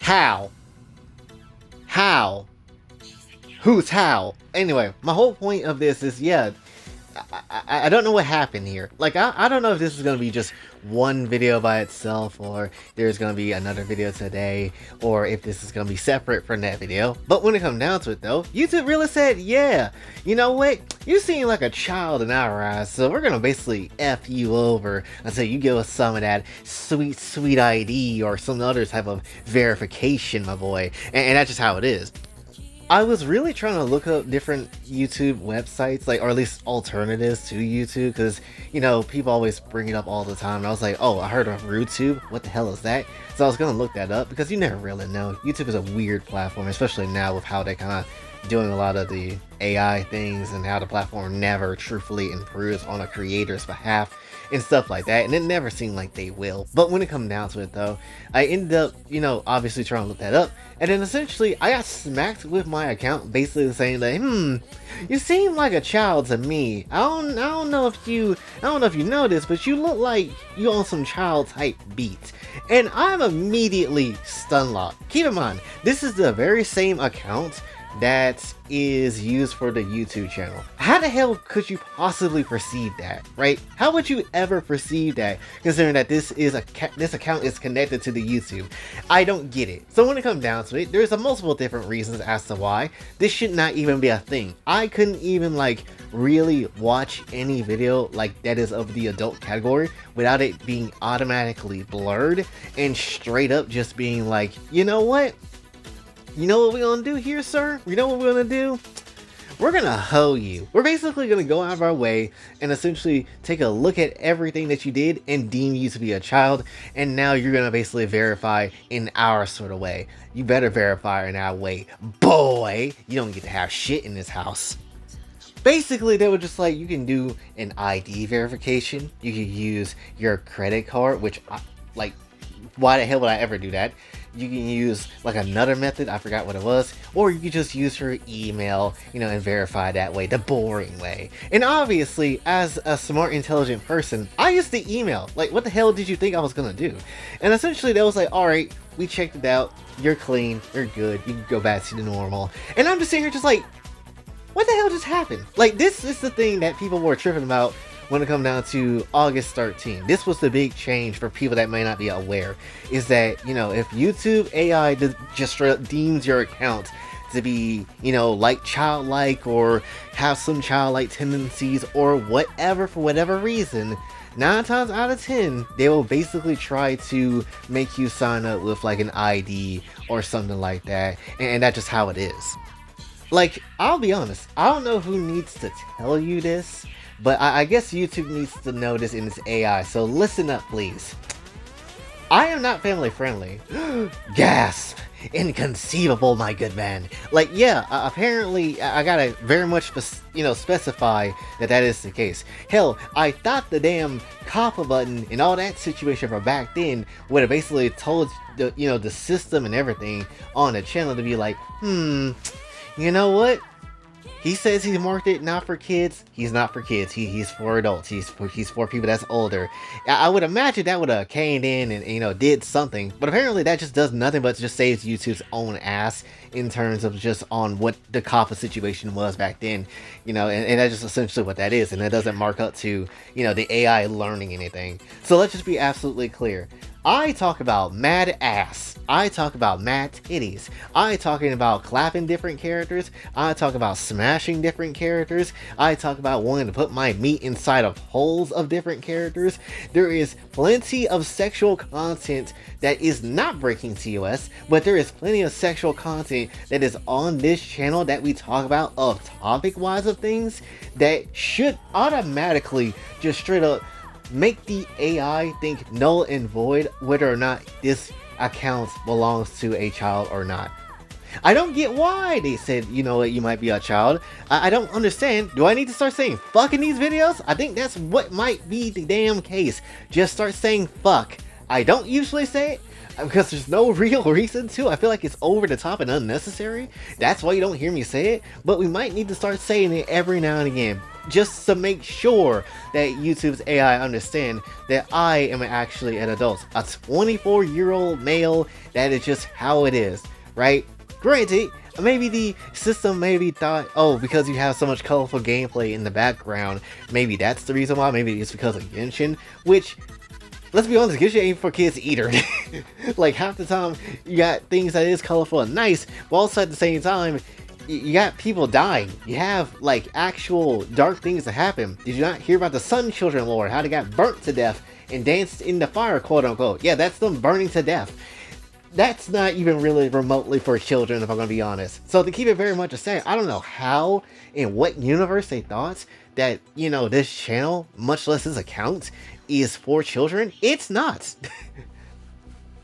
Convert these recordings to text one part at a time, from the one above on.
How? How? Who's how? Anyway, my whole point of this is, yeah, I don't know what happened here. Like, I don't know if this is going to be just one video by itself, or there's going to be another video today, or if this is going to be separate from that video. But when it comes down to it, though, YouTube really said, yeah, you know what? You seem like a child in our eyes, so we're going to basically F you over until you give us some of that sweet, sweet ID or some other type of verification, my boy. And that's just how it is. I was really trying to look up different YouTube websites, like, or at least alternatives to YouTube, because, you know, people always bring it up all the time. And I was like, oh, I heard of RooTube. What the hell is that? So I was going to look that up, because you never really know. YouTube is a weird platform, especially now with how they kind of doing a lot of the AI things and how the platform never truthfully improves on a creator's behalf and stuff like that, and it never seemed like they will. But when it comes down to it, though, I ended up, you know, obviously trying to look that up, and then essentially I got smacked with my account, basically saying that, you seem like a child to me. I don't know if you know this, but you look like you on some child type beat. And I'm immediately stun locked. Keep in mind, this is the very same account that is used for the YouTube channel. How the hell could you possibly perceive that, right? How would you ever perceive that, considering that this account is connected to the YouTube? I don't get it. So when it comes down to it, there's a multiple different reasons as to why this should not even be a thing. I couldn't even like really watch any video like that is of the adult category without it being automatically blurred and straight up just being like, you know what? You know what we're gonna do here, sir? You know what we're gonna do? We're gonna hoe you. We're basically gonna go out of our way and essentially take a look at everything that you did and deem you to be a child, and now you're gonna basically verify in our sort of way. You better verify in our way. Boy, you don't get to have shit in this house. Basically, they were just like, you can do an ID verification. You can use your credit card, which, like, why the hell would I ever do that? You can use like another method, I forgot what it was, or you can just use your email, you know, and verify that way, the boring way. And obviously, as a smart, intelligent person, I used the email. Like, what the hell did you think I was gonna do? And essentially, they was like, all right, we checked it out, you're clean, you're good, you can go back to the normal. And I'm just sitting here just like, what the hell just happened? Like, this is the thing that people were tripping about when it comes down to August 13th. This was the big change for people that may not be aware, is that, you know, if YouTube AI just straight up deems your account to be, you know, like childlike or have some childlike tendencies or whatever, for whatever reason, 9 times out of 10, they will basically try to make you sign up with like an ID or something like that, and that's just how it is. Like, I'll be honest, I don't know who needs to tell you this, but I guess YouTube needs to know this in its AI, so listen up, please. I am not family friendly. Gasp! Inconceivable, my good man. Like, yeah, apparently I gotta very much, specify that is the case. Hell, I thought the damn copper button and all that situation from back then would have basically told the system and everything on the channel to be like, you know what? He says he's marked it not for kids. He's not for kids. He's for adults. He's for people that's older. I would imagine that would have came in and did something, but apparently that just does nothing but just saves YouTube's own ass in terms of just on what the COPPA situation was back then, and that's just essentially what that is, and it doesn't mark up to the AI learning anything. So let's just be absolutely clear. I talk about mad ass. I talk about mad titties. I talking about clapping different characters. I talk about smashing different characters. I talk about wanting to put my meat inside of holes of different characters. There is plenty of sexual content that is not breaking TOS, but there is plenty of sexual content that is on this channel that we talk about of topic-wise of things that should automatically just straight up make the AI think null and void whether or not this account belongs to a child or not. I don't get why they said, you might be a child. I don't understand. Do I need to start saying fuck in these videos? I think that's what might be the damn case. Just start saying fuck. I don't usually say it, because there's no real reason to. I feel like it's over the top and unnecessary. That's why you don't hear me say it, but we might need to start saying it every now and again, just to make sure that YouTube's AI understand that I am actually an adult. A 24-year-old male, that is just how it is, right? Granted, maybe the system maybe thought, oh, because you have so much colorful gameplay in the background, maybe that's the reason why. Maybe it's because of Genshin, which, let's be honest, Genshin ain't for kids either. Like, half the time, you got things that is colorful and nice, but also at the same time, you got people dying. You have, like, actual dark things that happen. Did you not hear about the Sun Children lore? How they got burnt to death and danced in the fire, quote unquote. Yeah, that's them burning to death. That's not even really remotely for children, if I'm gonna be honest. So to keep it very much the same, I don't know how, in what universe they thought that, you know, this channel, much less this account, is for children. It's not.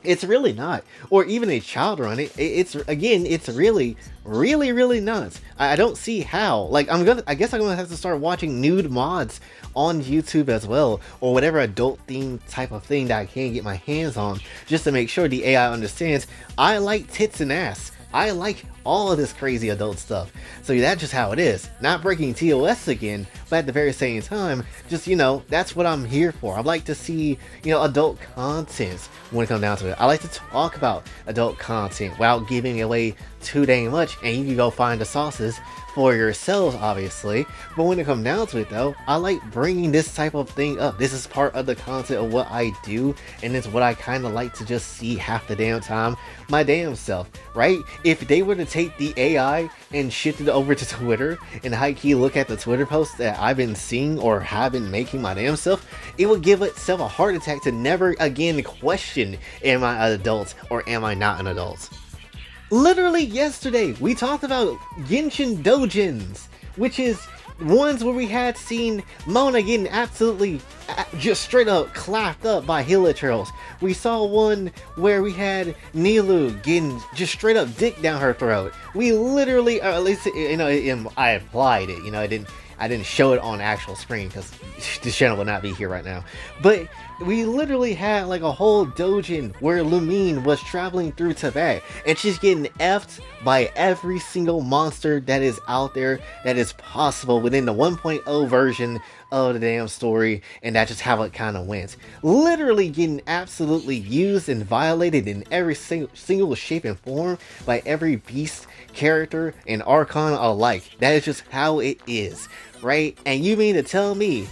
It's really not. Or even a child run it. It's, again, it's really, really, really nuts. I don't see how. Like, I guess I'm gonna have to start watching nude mods on YouTube as well, or whatever adult theme type of thing that I can get my hands on, just to make sure the AI understands I like tits and ass. I like all of this crazy adult stuff. So that's just how it is. Not breaking TOS again, but at the very same time, just, you know, that's what I'm here for. I like to see, you know, adult content when it comes down to it. I like to talk about adult content without giving away too dang much, and you can go find the sauces for yourselves, obviously. But when it comes down to it, though, I like bringing this type of thing up. This is part of the content of what I do, and it's what I kind of like to just see half the damn time, my damn self, right? If they were to take the AI and shift it over to Twitter and high-key look at the Twitter posts that I've been seeing or have been making my damn self, it would give itself a heart attack to never again question, am I an adult or am I not an adult? Literally yesterday, we talked about Genshin Dojins, which is ones where we had seen Mona getting absolutely just straight up clapped up by Hilichurls. We saw one where we had Nilu getting just straight up dick down her throat. We literally, or at least, you know, I applied it, you know, I didn't show it on actual screen because this channel would not be here right now. But we literally had like a whole dojin where Lumine was traveling through Tibet and she's getting effed by every single monster that is out there that is possible within the 1.0 version of the damn story, and that's just how it kind of went. Literally getting absolutely used and violated in every single shape and form by every beast, character, and archon alike. That is just how it is, right? And you mean to tell me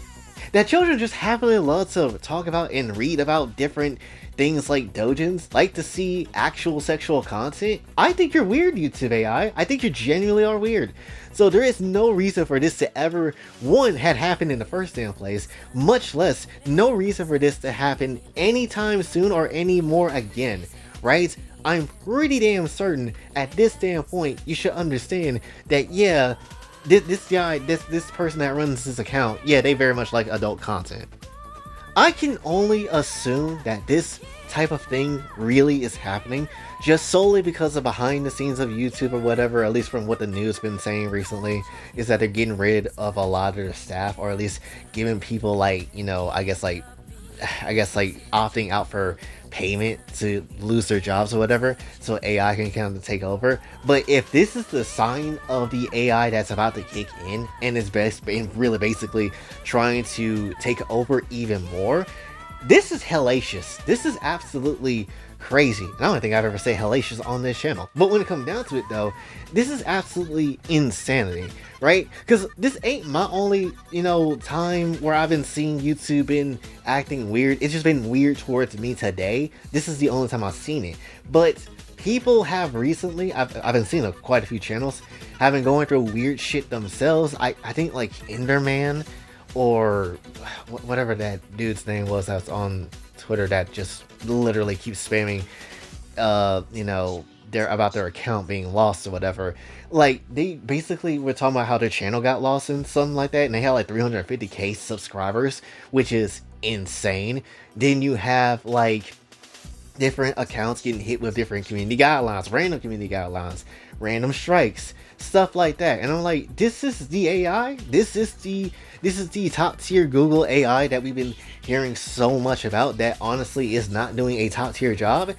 that children just happily love to talk about and read about different things like dojins, like to see actual sexual content? I think you're weird, YouTube AI. I think you genuinely are weird. So there is no reason for this to ever, one, had happened in the first damn place, much less no reason for this to happen anytime soon or anymore again, right? I'm pretty damn certain at this damn point you should understand that, yeah, this guy, this person that runs this account, yeah, they very much like adult content. I can only assume that this type of thing really is happening just solely because of behind the scenes of YouTube or whatever, at least from what the news been saying recently, is that they're getting rid of a lot of their staff, or at least giving people, like, you know, I guess like opting out for payment to lose their jobs or whatever, so AI can kind of take over. But if this is the sign of the AI that's about to kick in and is really basically trying to take over even more, this is hellacious. This is absolutely crazy. I don't think I've ever said hellacious on this channel. But when it comes down to it, though, this is absolutely insanity, right? Because this ain't my only, you know, time where I've been seeing YouTube been acting weird. It's just been weird towards me today. This is the only time I've seen it. But people have recently, I've been seeing quite a few channels, have been going through weird shit themselves. I think like Enderman, or whatever that dude's name was that's on Twitter that just literally keeps spamming, you know, about their account being lost or whatever. Like, they basically were talking about how their channel got lost and something like that, and they had like 350k subscribers, which is insane. Then you have like different accounts getting hit with different community guidelines, random community guidelines, random strikes, stuff like that. And I'm like, this is the AI? This is the top tier Google AI that we've been hearing so much about that honestly is not doing a top tier job?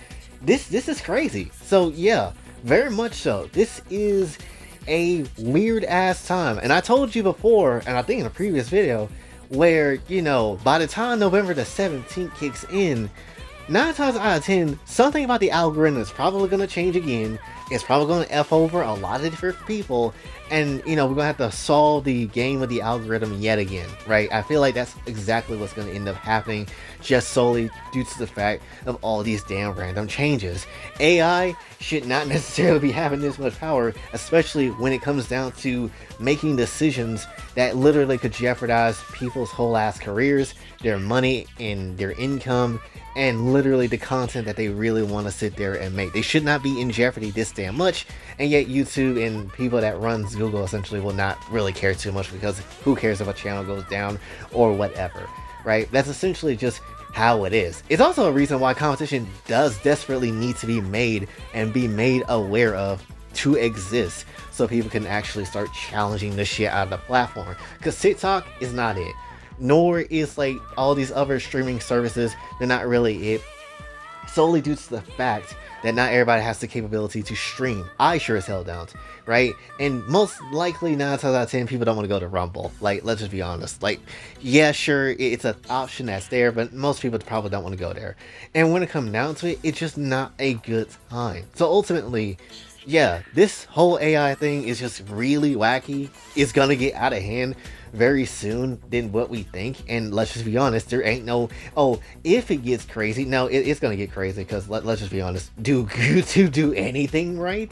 this is crazy. So yeah, very much so. This is a weird ass time. And I told you before, and I think in a previous video, where, you know, by the time November the 17th kicks in, 9 times out of 10, something about the algorithm is probably going to change again. It's probably going to F over a lot of different people. And, you know, we're going to have to solve the game with the algorithm yet again, right? I feel like that's exactly what's going to end up happening, just solely due to the fact of all these damn random changes. AI should not necessarily be having this much power, especially when it comes down to making decisions that literally could jeopardize people's whole ass careers, their money and their income, and literally the content that they really want to sit there and make. They should not be in jeopardy this damn much, and yet YouTube and people that runs Google essentially will not really care too much, because who cares if a channel goes down or whatever, right? That's essentially just how it is. It's also a reason why competition does desperately need to be made and be made aware of to exist, so people can actually start challenging the shit out of the platform, because TikTok is not it, nor is like all these other streaming services. They're not really it, solely due to the fact that not everybody has the capability to stream. I sure as hell don't, right? And most likely 9 times out of 10 people don't want to go to Rumble. Like, let's just be honest. Like, yeah, sure, it's an option that's there, but most people probably don't want to go there. And when it comes down to it, it's just not a good time. So ultimately, yeah, this whole AI thing is just really wacky. It's gonna get out of hand very soon than what we think. And let's just be honest, there ain't no, oh, if it gets crazy, no, it's gonna get crazy, because let's just be honest, do YouTube do anything right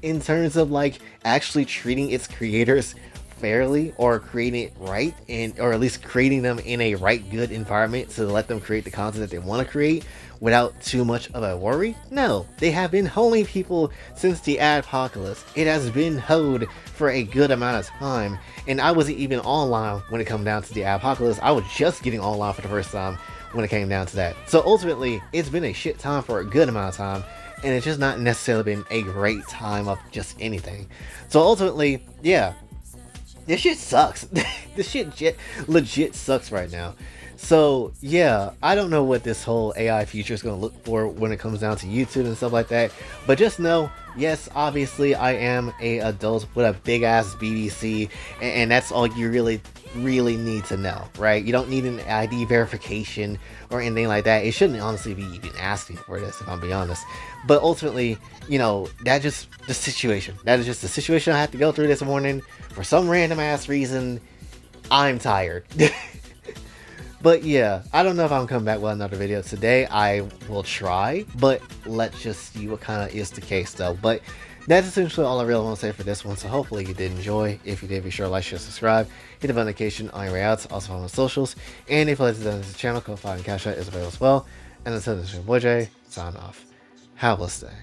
in terms of like actually treating its creators fairly, or creating it right, and or at least creating them in a right good environment to let them create the content that they want to create without too much of a worry? No, they have been holding people since the adpocalypse. It has been held for a good amount of time, and I wasn't even online when it came down to the adpocalypse. I was just getting online for the first time when it came down to that. So ultimately, it's been a shit time for a good amount of time, and it's just not necessarily been a great time of just anything. So ultimately, yeah, this shit sucks. This shit legit sucks right now. So yeah, I don't know what this whole AI future is going to look for when it comes down to YouTube and stuff like that. But just know, yes, obviously I am a adult with a big ass BBC, and that's all you really need to know, right? You don't need an ID verification or anything like that. It shouldn't honestly be even asking for this, if I'm being honest. But ultimately, you know, that is just the situation I had to go through this morning. For some random ass reason, I'm tired. But yeah, I don't know if I'm coming back with another video today. I will try, but let's just see what kind of is the case though. But that's essentially all I really want to say for this one. So hopefully you did enjoy. If you did, be sure to like, share, subscribe, hit the notification on your way out. Also follow on socials. And if you like to donate to the channel, Kofi and Cash App is available as well. And until this, your boy Jay, sign off. Have a blessed day.